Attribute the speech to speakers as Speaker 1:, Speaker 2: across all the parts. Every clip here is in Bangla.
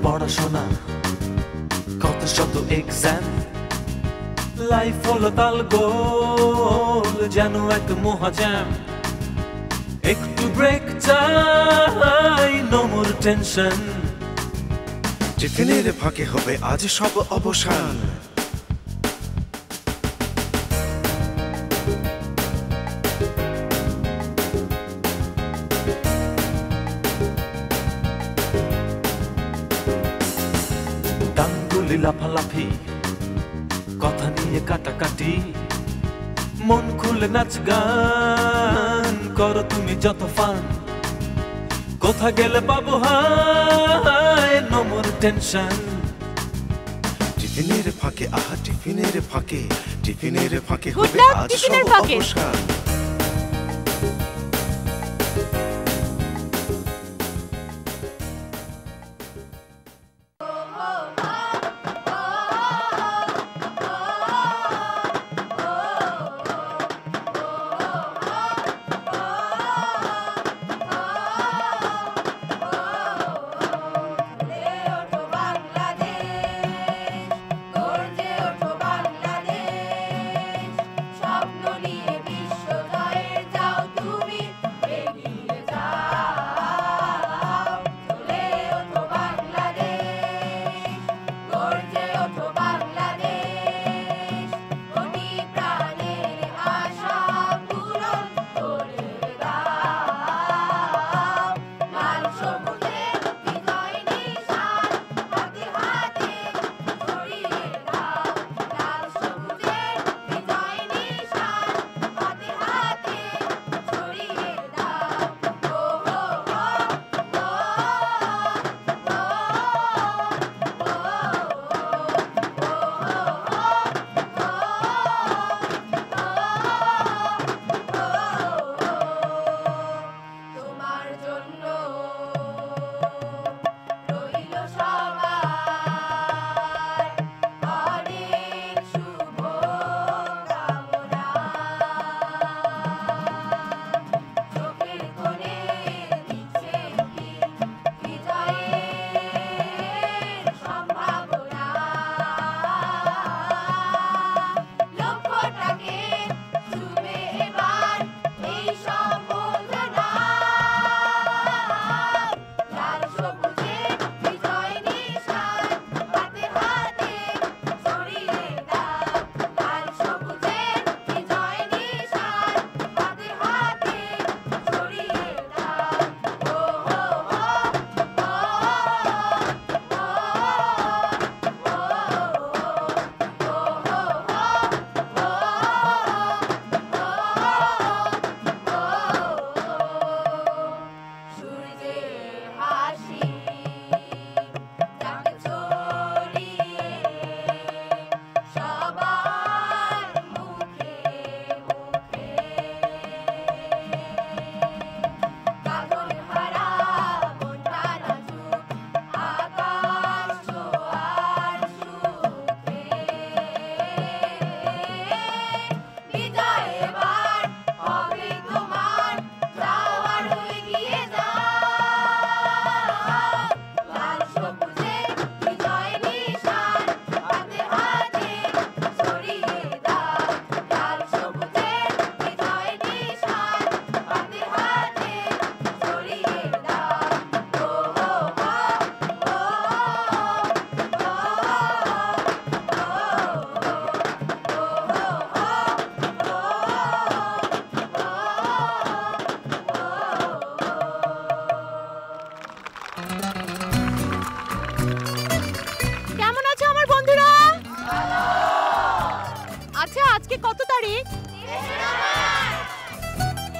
Speaker 1: পড়াশোনা কত শত এক্সাম লাইফ হলো তাল গোল যেন এক মহাজ্যাম একটু ব্রেক চাই নো মোর টেনশন
Speaker 2: টিফিনের ফাঁকে হবে আজ সব অবসান
Speaker 1: ডাঙ্গুলি লাফালাফি কথা নিয়ে কাটাকাটি মন খুলে নাচ গান করো তুমি যত ফান কোথা গেলে পাবো হায় নো মোর টেনশন
Speaker 2: টিফিনের ফাঁকে আহা টিফিনের ফাঁকে
Speaker 3: Good
Speaker 2: হবে
Speaker 3: luck,
Speaker 2: আজ
Speaker 3: টিফিনের
Speaker 2: সব
Speaker 3: ফাঁকে।
Speaker 2: অবসান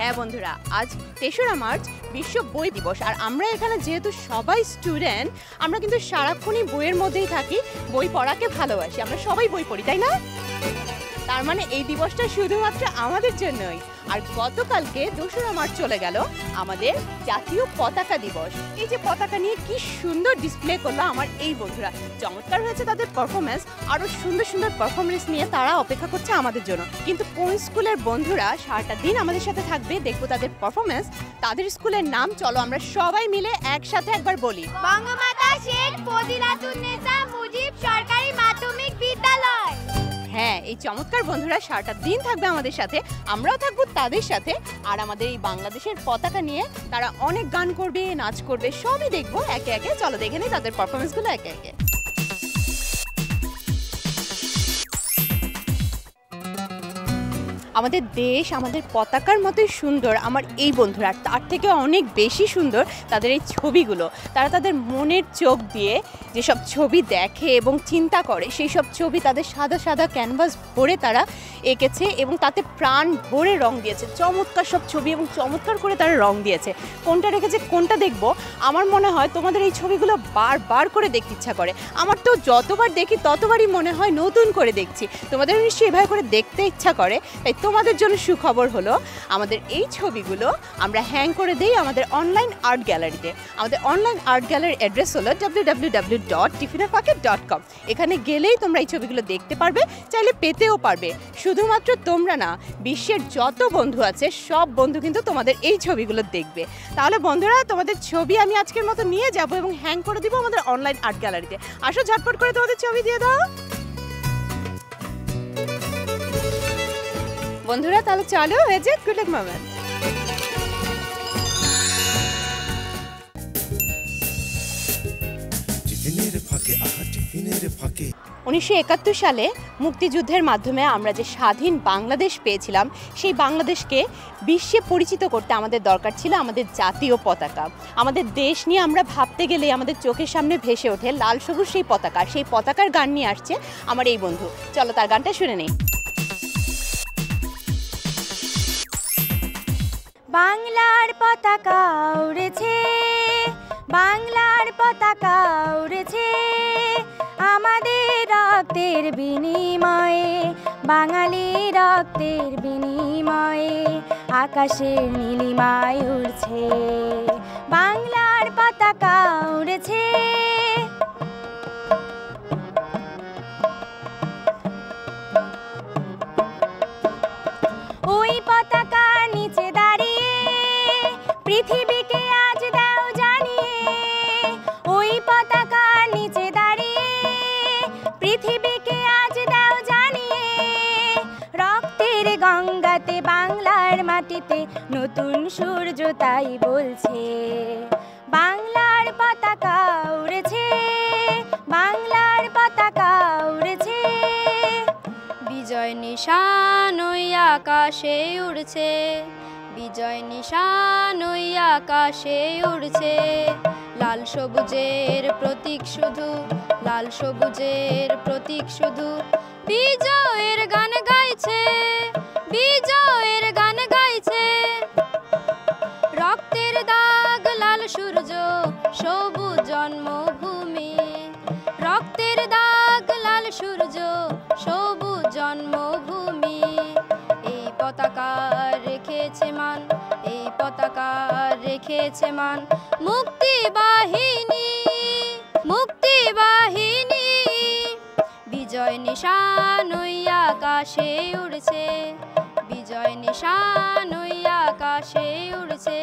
Speaker 3: হ্যাঁ বন্ধুরা, আজ ৩রা মার্চ বিশ্ব বই দিবস। আর আমরা এখানে যেহেতু সবাই স্টুডেন্ট, আমরা কিন্তু সারাক্ষণই বইয়ের মধ্যেই থাকি, বই পড়াকে ভালোবাসি, আমরা সবাই বই পড়ি, তাই না? তার মানে এই দিবসটা শুধুমাত্র আমাদের জন্যই। আর গতকালকে ২রা মার্চ চলে গেল আমাদের জাতীয় পতাকা দিবস। এই যে পতাকা নিয়ে কি সুন্দর ডিসপ্লে করলো আমার এই বন্ধুরা, চমৎকার হয়েছে তাদের পারফরমেন্স। আরও সুন্দর সুন্দর পারফরমেন্স নিয়ে তারা অপেক্ষা করছে আমাদের জন্য। কিন্তু কোন স্কুলের বন্ধুরা সারাটা দিন আমাদের সাথে থাকবে, দেখবো তাদের পারফরমেন্স। তাদের স্কুলের নাম চলো আমরা সবাই মিলে একসাথে একবার বলি।
Speaker 4: বঙ্গমাতা শেখ ফজিলা
Speaker 3: এই চমৎকার বন্ধুরা সারাটা দিন থাকবে আমাদের সাথে, আমরাও থাকবো তাদের সাথে। আর আমাদের এই বাংলাদেশের পতাকা নিয়ে তারা অনেক গান করবে, নাচ করবে, সবই দেখবো একে একে। চলো দেখে নিই তাদের পারফরমেন্সগুলো একে একে। আমাদের দেশ আমাদের পতাকার মতোই সুন্দর আমার এই বন্ধুরা, তার থেকে অনেক বেশি সুন্দর তাদের এই ছবিগুলো। তারা তাদের মনের চোখ দিয়ে যেসব ছবি দেখে এবং চিন্তা করে, সেই সব ছবি তাদের সাদা সাদা ক্যানভাস ভরে তারা এঁকেছে এবং তাতে প্রাণ ভরে রং দিয়েছে। চমৎকার সব ছবি এবং চমৎকার করে তারা রং দিয়েছে। কোনটা রেখেছে কোনটা দেখবো, আমার মনে হয় তোমাদের এই ছবিগুলো বারবার করে দেখতে ইচ্ছা করে। আমার তো যতবার দেখি ততবারই মনে হয় নতুন করে দেখছি। তোমাদের নিশ্চয়ই এভাবে করে দেখতে ইচ্ছা করে। তাই তোমাদের জন্য সুখবর হলো, আমাদের এই ছবিগুলো আমরা হ্যাং করে দেই আমাদের অনলাইন আর্ট গ্যালারিতে। আমাদের অনলাইন আর্ট গ্যালারির অ্যাড্রেস হলো www.tiffinerpocket.com। এখানে গেলেই তোমরা এই ছবিগুলো দেখতে পারবে, চাইলে পেতেও পারবে। শুধুমাত্র তোমরা না, বিশ্বের যত বন্ধু আছে সব বন্ধু কিন্তু তোমাদের এই ছবিগুলো দেখবে। তাহলে বন্ধুরা, তোমাদের ছবি আমি আজকের মতো নিয়ে যাব এবং হ্যাং করে দিব আমাদের অনলাইন আর্ট গ্যালারিতে। আসো ঝটপট করে তোমাদের ছবি দিয়ে দাও বন্ধুরা। তাহলে চলো হয়ে যাক গুড লাক মোমেন্ট। 1971 সালে মুক্তিযুদ্ধের মাধ্যমে আমরা যে স্বাধীন বাংলাদেশ পেয়েছিলাম, সেই বাংলাদেশকে বিশ্বে পরিচিত করতে আমাদের দরকার ছিল আমাদের জাতীয় পতাকা। আমাদের দেশ নিয়ে আমরা ভাবতে গেলে আমাদের চোখের সামনে ভেসে ওঠে লাল সবুজ সেই পতাকা। সেই পতাকার গান নিয়ে আসছে আমার এই বন্ধু। চলো তার গানটা শুনে নেই।
Speaker 4: বাংলার পতাকা উড়েছে, বাংলার পতাকা উড়েছে, আমাদের রক্তের বিনিময়ে, বাঙালি রক্তের বিনিময়ে, আকাশের নীলিমায় উড়ছে, বাংলার পতাকা উড়েছে। ওই পতাকার নিচে দাঁড়িয়ে পৃথিবীকে আজ দাও জানিয়ে, ওই পতাকার নিচে দাঁড়িয়ে পৃথিবীকে আজ দাও জানিয়ে, রক্তের গঙ্গাতে বাংলার মাটিতে নতুন সূর্য তাই বলছে, বাংলার পতাকা উড়েছে, বাংলার পতাকা উড়েছে। বিজয় নিশান ওই আকাশে উড়ছে, বিজয় নিশান ওই আকাশে উড়ছে, লাল সবুজের প্রতীক শুধু, লাল সবুজের প্রতীক শুধু, বিজয়ের গান গাইছে, বিজয়ের গান গাইছে, রক্তের দাগ লাল সূর্য সবুজ জন্মভূমি, রক্তের দাগ লাল সূর্য সবুজ জন্মভূমি, এই পতাকা রেখেছে মান, এই পতাকা রেখেছে মান, মুক্তি বাহিনী, মুক্তি বাহিনী, বিজয় নিশান ওই আকাশে উড়ছে, বিজয় নিশান ওই আকাশে উড়ছে।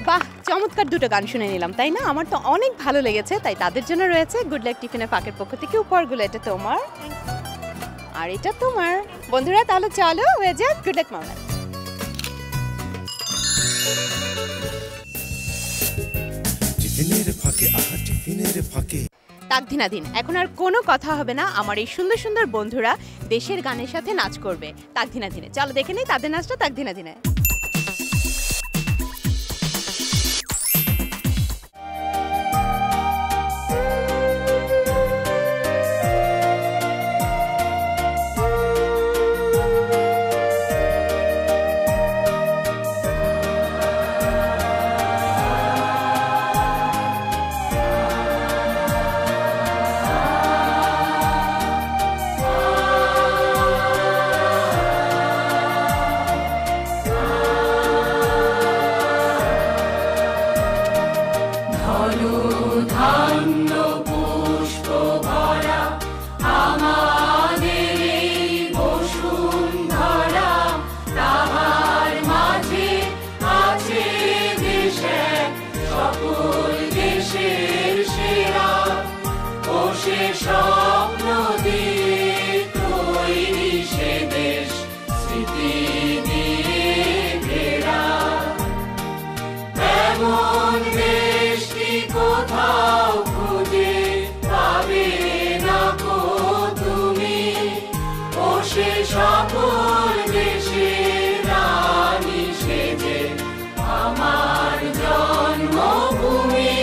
Speaker 3: বাহ, চমৎকার দুটো গান শুনে নিলাম, তাই না? আমার তো অনেক ভালো লেগেছে। তাই তাদের জন্য রয়েছে গুড লাক টিফিনের ফাঁকের পক্ষ থেকে উপহারগুলো। এটা তোমার আর এটা তোমার বন্ধুরা। তাহলে চলো হয়ে যাক গুড লাক মোমেন্ট। তাকদিনাদিন, এখন আর কোনো কথা হবে না। আমার এই সুন্দর সুন্দর বন্ধুরা দেশের গানের সাথে নাচ করবে তাকদিনাদিনে। চলো দেখে নিই তাদের নাচটা তাকদিনাদিনে।
Speaker 5: সকল দেশের সেরা ও সে স্বপ্ন দিয়ে তৈরি সে দেশ স্মৃতি দিয়ে ঘেরা। এমন দেশ কি কোথাও খুঁজে পাবে না কো তুমি, ও সে সকল দেশের রানী সেজে আমার জন্মভূমি,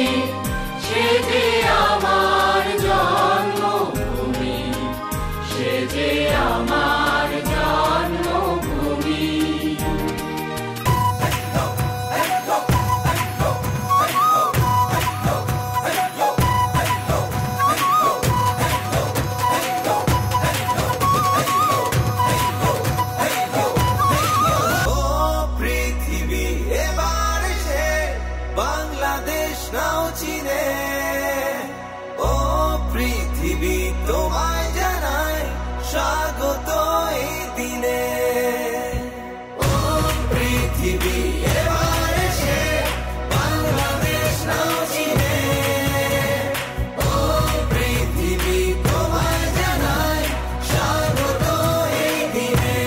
Speaker 5: সেজে আমার জন্মভূমি, সেজে আমার জন্মভূমি।
Speaker 2: বাংলাদেশ নাও চিনে, ও পৃথিবী তোমায় জানাই স্বাগত এই দিনে। ও পৃথিবী এবার এসে বাংলাদেশ নাও চিনে, ও পৃথিবী তোমায় জানাই স্বাগত এই দিনে।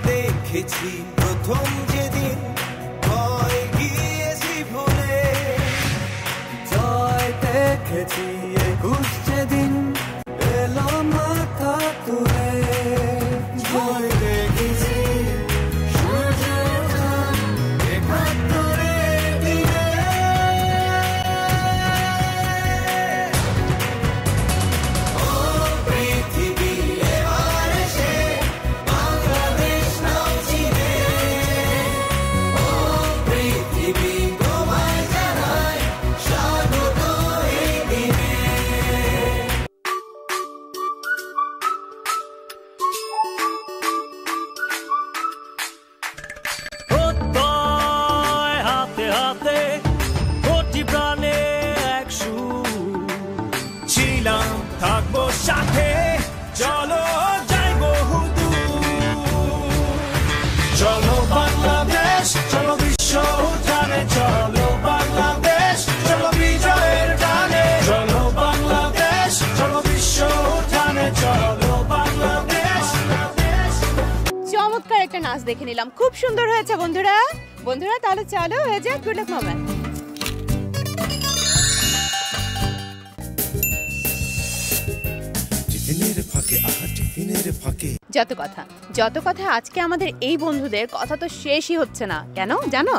Speaker 2: দেখেছি প্রথম যেদিন ভয় গিয়েছি ভুলে, জয় দেখেছি 21 যেদিন এলো মাথা তুলে, জয় দেখেছি সূর্যের চাঁদ ৭১ দিনে। ও পৃথিবী এবার এসে বাংলাদেশ নাও চিনে, ও পৃথিবী তোমায় জানাই স্বাগত এই দিনে।
Speaker 1: হাতে হাতে কোটি প্রাণে এক সুর, ছিলাম থাকবো সাথে, চলো যাইবো হুদূর। চলো বাংলাদেশ, চলো বিশ্ব উঠানে, চলো বাংলাদেশ, চলো বিজয়ের গানে, চলো বাংলাদেশ, চলো বিশ্ব উঠানে, চলো বাংলাদেশ।
Speaker 3: চমৎকার একটা নাচ দেখে নিলাম, খুব সুন্দর হয়েছে বন্ধুরা। বন্ধুরা তাহলে চলো হয়ে যাক গুড লাক মোমেন্ট।
Speaker 2: টিফিনের ফাঁকে, আহা টিফিনের ফাঁকে।
Speaker 3: যত কথা আজকে আমাদের এই বন্ধুদের কথা তো শেষই হচ্ছে না। কেন জানো?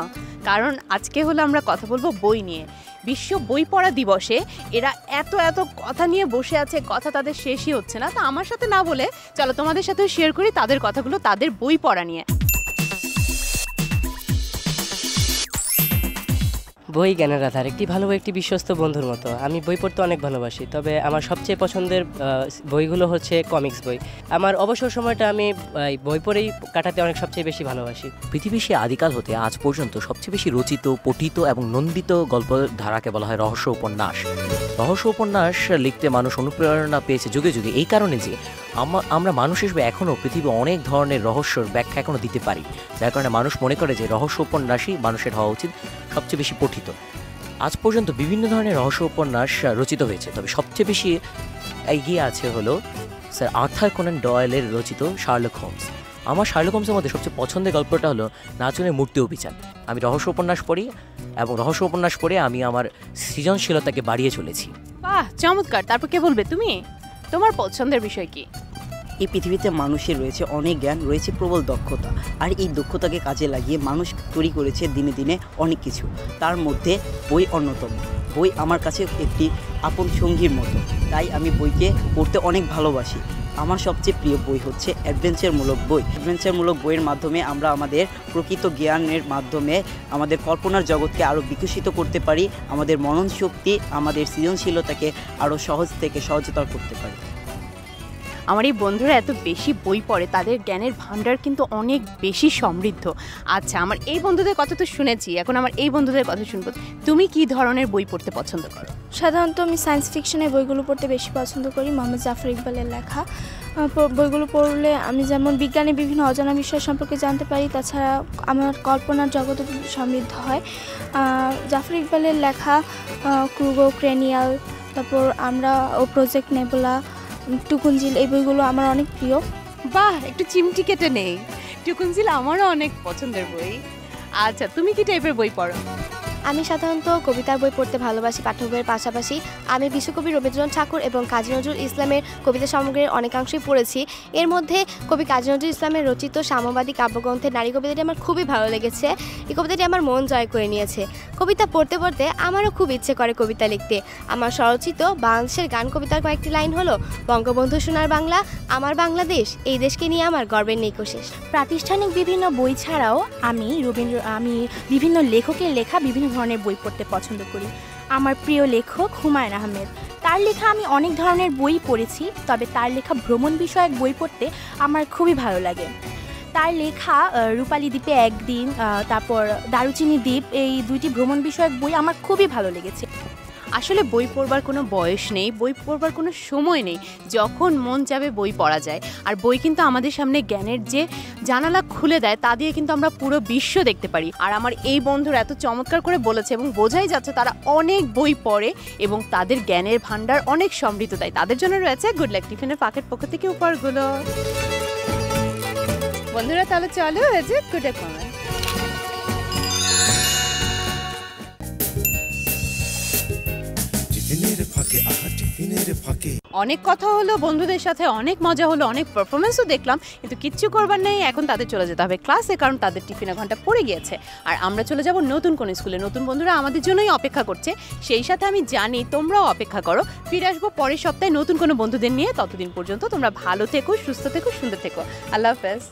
Speaker 3: কারণ আজকে হলো আমরা কথা বলবো বই নিয়ে। বিশ্ব বই পড়া দিবসে এরা এত কথা নিয়ে বসে আছে, কথা তাদের শেষই হচ্ছে না। তো আমার সাথে না বলে চলো তোমাদের সাথেও শেয়ার করি তাদের কথাগুলো, তাদের বই পড়া নিয়ে।
Speaker 6: বই জ্ঞানের আধার, একটি ভালো বই একটি বিশ্বস্ত বন্ধুর মতো। আমি বই পড়তে অনেক ভালোবাসি, তবে আমার সবচেয়ে পছন্দের বইগুলো হচ্ছে কমিক্স বই। আমার অবসর সময়টা আমি বই পড়েই কাটাতে সবচেয়ে বেশি ভালোবাসি।
Speaker 7: পৃথিবীর সে আদিকাল হতে আজ পর্যন্ত সবচেয়ে বেশি রচিত, পঠিত এবং নন্দিত গল্প ধারাকে বলা হয় রহস্য উপন্যাস। রহস্য উপন্যাস লিখতে মানুষ অনুপ্রেরণা পেয়েছে যুগে যুগে, এই কারণে যে আমরা মানুষ হিসেবে এখনও পৃথিবী অনেক ধরনের রহস্যর ব্যাখ্যা এখনও দিতে পারি, যার কারণে মানুষ মনে করে যে রহস্য উপন্যাসই মানুষের হওয়া উচিত, সবচেয়ে বেশি পঠিত। আজ পর্যন্ত বিভিন্ন ধরনের রহস্য উপন্যাস রচিত হয়েছে, তবে সবচেয়ে বেশি এগিয়ে আছে হলো স্যার আর্থার কোনান ডয়েলের রচিত শার্লক হোমস। আমার শার্লক হোমসের মধ্যে সবচেয়ে পছন্দের গল্পটা হলো নাচনের মূর্তি অভিযান। আমি রহস্য উপন্যাস পড়ি এবং রহস্য উপন্যাস পড়ে আমি আমার সৃজনশীলতাকে বাড়িয়ে চলেছি।
Speaker 3: বাহ চমৎকার। তারপর কে বলবে তুমি, তোমার পছন্দের বিষয় কি?
Speaker 8: এই পৃথিবীতে মানুষের রয়েছে অনেক জ্ঞান, রয়েছে প্রবল দক্ষতা, আর এই দক্ষতাকে কাজে লাগিয়ে মানুষ তৈরি করেছে দিনে দিনে অনেক কিছু। তার মধ্যে বই অন্যতম। বই আমার কাছে একটি আপন সঙ্গীর মতো, তাই আমি বইকে পড়তে অনেক ভালোবাসি। আমার সবচেয়ে প্রিয় বই হচ্ছে অ্যাডভেঞ্চারমূলক বই। অ্যাডভেঞ্চারমূলক বইয়ের মাধ্যমে আমরা আমাদের প্রকৃত জ্ঞানের মাধ্যমে আমাদের কল্পনার জগৎকে আরও বিকশিত করতে পারি, আমাদের মনন শক্তি, আমাদের সৃজনশীলতাকে আরও সহজ থেকে সহজতর করতে পারি।
Speaker 3: আমার এই বন্ধুরা এত বেশি বই পড়ে, তাদের জ্ঞানের ভাণ্ডার কিন্তু অনেক বেশি সমৃদ্ধ। আচ্ছা, আমার এই বন্ধুদের কথা তো শুনেছি, এখন আমার এই বন্ধুদের কথা শুনবো। তুমি কি ধরনের বই পড়তে পছন্দ করো?
Speaker 9: সাধারণত আমি সায়েন্স ফিকশনের বইগুলো পড়তে বেশি পছন্দ করি। মোহাম্মদ জাফর ইকবালের লেখা বইগুলো পড়লে আমি যেমন বিজ্ঞানের বিভিন্ন অজানা বিষয় সম্পর্কে জানতে পারি, তাছাড়া আমার কল্পনার জগৎ সমৃদ্ধ হয়। জাফর ইকবালের লেখা ক্রুগো, ক্রেনিয়াল, তারপর আমরা ও প্রজেক্ট নেবুলা, টুকুনজিল, এই বইগুলো আমার অনেক প্রিয়।
Speaker 3: বাহ, একটু চিমটি কেটে নেই। টুকুনজিল আমারও অনেক পছন্দের বই। আচ্ছা, তুমি কি টাইপের বই পড়ো?
Speaker 10: আমি সাধারণত কবিতার বই পড়তে ভালোবাসি। পাঠ্য বইয়ের পাশাপাশি আমি বিশ্বকবি রবীন্দ্রনাথ ঠাকুর এবং কাজী নজরুল ইসলামের কবিতা সমগ্রের অনেকাংশই পড়েছি। এর মধ্যে কবি কাজী নজরুল ইসলামের রচিত সাম্যবাদী কাব্যগ্রন্থের নারী কবিতাটি আমার খুবই ভালো লেগেছে। এই কবিতাটি আমার মন জয় করে নিয়েছে। কবিতা পড়তে পড়তে আমারও খুব ইচ্ছে করে কবিতা লিখতে। আমার স্বরচিত বাংলাদেশের গান কবিতার কয়েকটি লাইন হলো, বঙ্গবন্ধু সোনার বাংলা, আমার বাংলাদেশ, এই দেশকে নিয়ে আমার গর্বের নেই কোশেষ।
Speaker 11: প্রাতিষ্ঠানিক বিভিন্ন বই ছাড়াও আমি বিভিন্ন লেখকের লেখা বিভিন্ন ধরনের বই পড়তে পছন্দ করি। আমার প্রিয় লেখক হুমায়ুন আহমেদ, তার লেখা আমি অনেক ধরনের বই পড়েছি, তবে তার লেখা ভ্রমণ বিষয়ক বই পড়তে আমার খুবই ভালো লাগে। তার লেখা রূপালী দ্বীপে একদিন, তারপর দারুচিনি দ্বীপ, এই দুইটি ভ্রমণ বিষয়ক বই আমার খুবই ভালো লেগেছে।
Speaker 3: আসলে বই পড়বার কোনো বয়স নেই, বই পড়বার কোনো সময় নেই, যখন মন চাবে বই পড়া যায়। আর বই কিন্তু আমাদের সামনে জ্ঞানের যে জানালা খুলে দেয়, তা দিয়ে কিন্তু আমরা পুরো বিশ্ব দেখতে পারি। আর আমার এই বন্ধুরা এত চমৎকার করে বলেছে এবং বোঝাই যাচ্ছে তারা অনেক বই পড়ে এবং তাদের জ্ঞানের ভান্ডার অনেক সমৃদ্ধ। তাই তাদের জন্য রয়েছে গুড লাক টিফিনের পাকেট পক্ষ থেকে উপহারগুলো। বন্ধুরা তাহলে চলো হয়েছে গুড লাক কমেন্ট। অনেক কথা হলো বন্ধুদের সাথে, অনেক মজা হলো, অনেক পারফরমেন্সও দেখলাম, কিন্তু কিচ্ছু করবার নেই। এখন তাদের চলে যেতে হবে ক্লাসে, কারণ তাদের টিফিনের ঘন্টা পড়ে গিয়েছে। আর আমরা চলে যাব নতুন কোন স্কুলে। নতুন বন্ধুরা আমাদের জন্যই অপেক্ষা করছে, সেই সাথে আমি জানি তোমরাও অপেক্ষা করো। ফিরে আসবো পরের সপ্তাহে নতুন কোনো বন্ধুদের নিয়ে। ততদিন পর্যন্ত তোমরা ভালো থেকো, সুস্থ থেকো, সুন্দর থেকো। আল্লাহ হাফেজ।